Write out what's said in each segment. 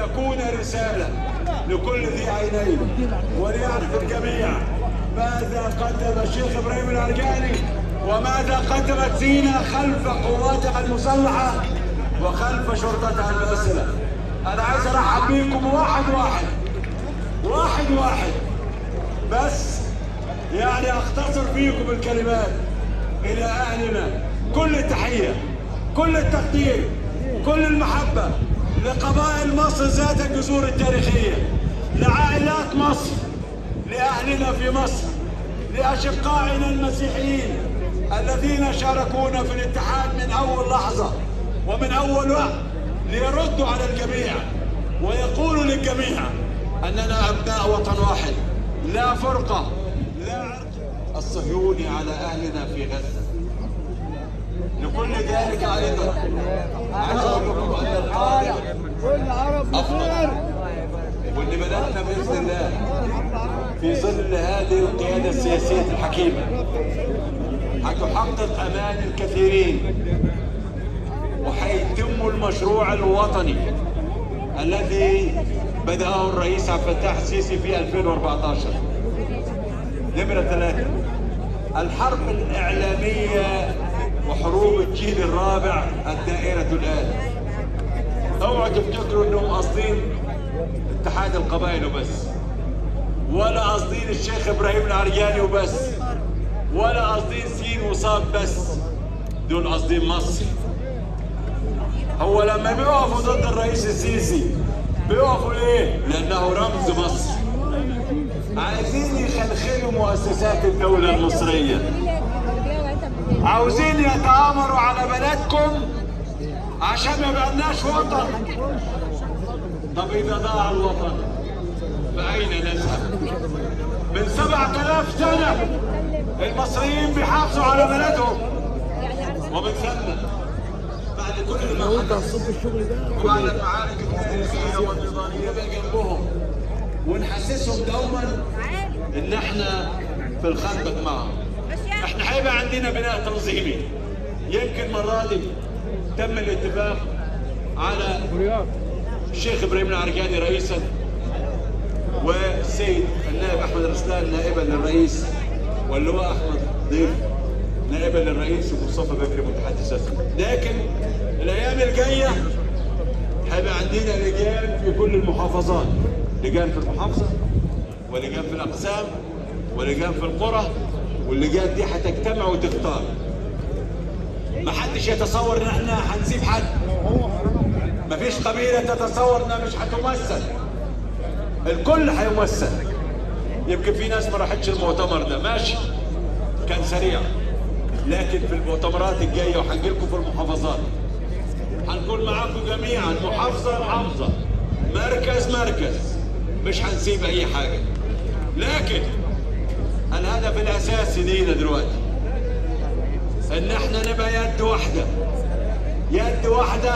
لتكون رسالة لكل ذي عينين، وليعرف الجميع ماذا قدم الشيخ إبراهيم العرجاني وماذا قدمت سينا خلف قواتها المسلحة وخلف شرطتها المؤثرة. أنا عايز أرحب بيكم واحد واحد بس، يعني أختصر فيكم الكلمات. إلى أهلنا كل التحية، كل التقدير، كل المحبة لقبائل مصر ذات الجذور التاريخية، لعائلات مصر، لأهلنا في مصر، لأشقائنا المسيحيين الذين شاركونا في الاتحاد من أول لحظة ومن أول وقت، ليردوا على الجميع ويقولوا للجميع أننا أبناء وطن واحد، لا فرقة لا عرق. الصهيوني على أهلنا في غزة. لكل ذلك أيضا عايز أقول لكم أن القادم أفضل، وإن بلدنا بإذن الله في ظل هذه القيادة السياسية الحكيمة هتحقق أمان الكثيرين، وهيتم المشروع الوطني الذي بدأه الرئيس عبد الفتاح السيسي في 2014. نمرة 3، الحرب الإعلامية وحروب الجيل الرابع الدائرة الآن. اوعوا تفتكروا انهم قاصدين اتحاد القبائل وبس، ولا قاصدين الشيخ ابراهيم العرجاني وبس، ولا قاصدين سين وصاد بس، دول قاصدين مصر. هو لما بيقفوا ضد الرئيس السيسي بيقفوا ليه؟ لأنه رمز مصر. عايزين يخلخلوا مؤسسات الدولة المصرية، عاوزين يتآمروا على بلدكم عشان ما يبقالناش وطن. طب إذا ضاع الوطن فأين نذهب؟ من 7000 سنة المصريين بيحافظوا على بلدهم، ومن ثم بعد كل المعارك وبعد المعارك التاريخية والنضالية بجنبهم، ونحسسهم دوما ان احنا في الخندق معهم. احنا هيبقى عندنا بناء تنظيمي. يمكن المرة دي تم الاتفاق على الشيخ ابراهيم العرجاني رئيسا، والسيد النائب احمد رسلان نائبا للرئيس، واللواء احمد ضيف نائبا للرئيس، ومصطفى بكري متحدث رسمي. لكن الايام الجايه هيبقى عندنا لجان في كل المحافظات، لجان في المحافظه ولجان في الاقسام ولجان في القرى، واللجان دي هتجتمع وتختار. محدش يتصور ان احنا هنسيب حد، مفيش قبيله تتصور انها مش هتمثل، الكل هيمثل. يمكن في ناس ما راحتش المؤتمر ده، ماشي كان سريع، لكن في المؤتمرات الجايه وهنجي لكم في المحافظات هنكون معاكم جميعا، محافظه مركز، مش هنسيب اي حاجه. لكن الهدف الاساسي لينا دلوقتي ان احنا نبقى يد واحده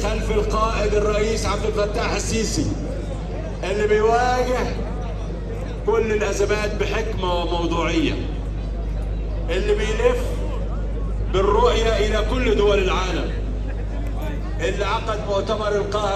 خلف القائد الرئيس عبد الفتاح السيسي، اللي بيواجه كل الازمات بحكمه وموضوعيه، اللي بيلف بالرؤيه الى كل دول العالم، اللي عقد مؤتمر القاهره